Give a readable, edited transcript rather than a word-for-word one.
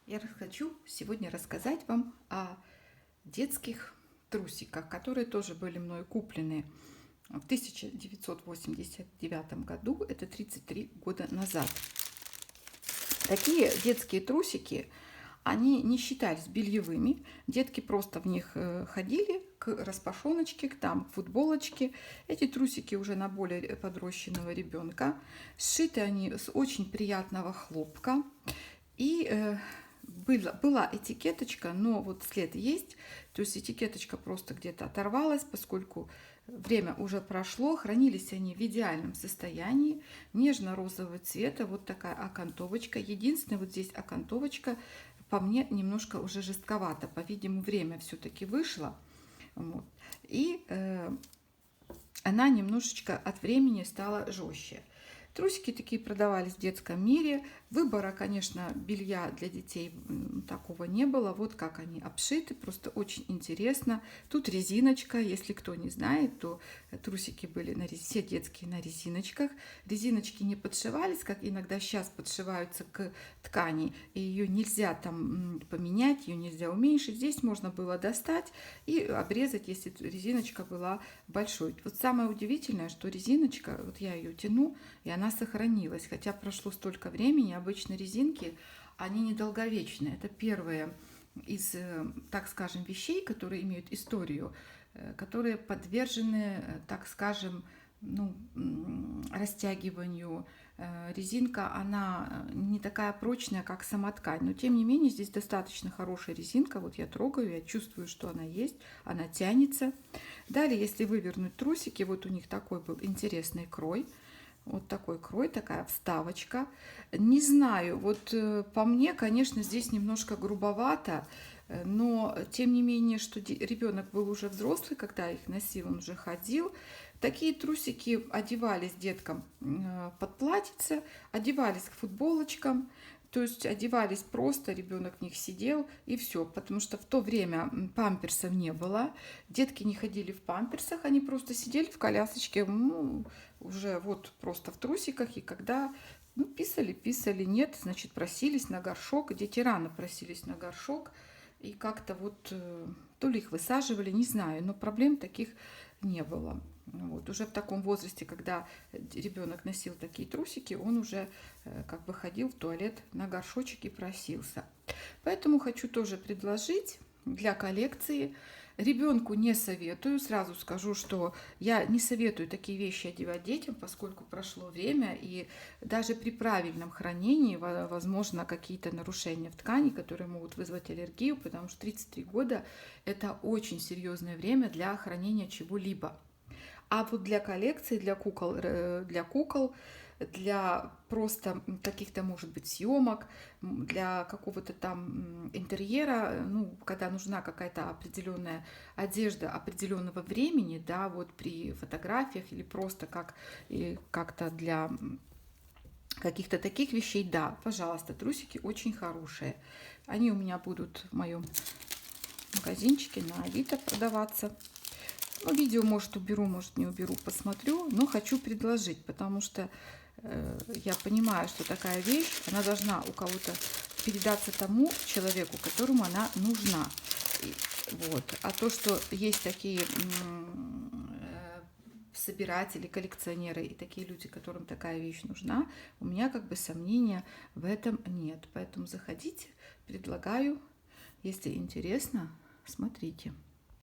Я хочу сегодня рассказать вам о детских трусиках, которые тоже были мною куплены в 1989 году, это 33 года назад. Такие детские трусики, они не считались бельевыми, детки просто в них ходили к распашоночке, к футболочке. Эти трусики уже на более подрощенного ребенка. Сшиты они с очень приятного хлопка. И была этикеточка, но вот след есть, то есть этикеточка просто где-то оторвалась, поскольку время уже прошло, хранились они в идеальном состоянии, нежно-розового цвета, вот такая окантовочка. Единственное, вот здесь окантовочка по мне немножко уже жестковато, по-видимому, время все-таки вышло, вот. И она немножечко от времени стала жестче. Трусики такие продавались в детском мире. Выбора, конечно, белья для детей такого не было. Вот как они обшиты, просто очень интересно. Тут резиночка, если кто не знает, то трусики были все детские на резиночках. Резиночки не подшивались, как иногда сейчас подшиваются к ткани. И ее нельзя там поменять, ее нельзя уменьшить. Здесь можно было достать и обрезать, если резиночка была большой. Вот самое удивительное, что резиночка, вот я ее тяну, и она сохранилась, хотя прошло столько времени. Обычно резинки, они недолговечные. Это первые из, так скажем, вещей, которые имеют историю, которые подвержены, так скажем, растягиванию. Резинка, она не такая прочная, как сама ткань, но тем не менее здесь достаточно хорошая резинка. Вот я трогаю, я чувствую, что она есть, она тянется. Далее, если вывернуть трусики, вот у них такой был интересный крой. Вот такой крой, такая вставочка. Не знаю, вот по мне, конечно, здесь немножко грубовато, но тем не менее, что ребенок был уже взрослый, когда их носил, он уже ходил. Такие трусики одевались деткам под платьице, одевались к футболочкам. То есть одевались просто, ребенок в них сидел и все, потому что в то время памперсов не было, детки не ходили в памперсах, они просто сидели в колясочке, уже вот просто в трусиках, и когда писали, нет, значит, просились на горшок, дети рано просились на горшок, и как-то вот то ли их высаживали, не знаю, но проблем таких не было. Вот. Уже в таком возрасте, когда ребенок носил такие трусики, он уже как бы ходил в туалет на горшочек и просился. Поэтому хочу тоже предложить для коллекции. Ребенку не советую, сразу скажу, что я не советую такие вещи одевать детям, поскольку прошло время, и даже при правильном хранении возможно какие-то нарушения в ткани, которые могут вызвать аллергию, потому что 33 года это очень серьезное время для хранения чего-либо. А вот для коллекции, для кукол, для просто каких-то, может быть, съемок, для какого-то там интерьера, когда нужна какая-то определенная одежда определенного времени, да, вот при фотографиях или просто как-то для каких-то таких вещей, да, пожалуйста, трусики очень хорошие. Они у меня будут в моем магазинчике на Авито продаваться. Видео, может, уберу, может, не уберу, посмотрю, но хочу предложить, потому что я понимаю, что такая вещь, она должна у кого-то передаться тому человеку, которому она нужна. Вот. А то, что есть такие собиратели, коллекционеры и такие люди, которым такая вещь нужна, у меня как бы сомнения в этом нет. Поэтому заходите, предлагаю, если интересно, смотрите.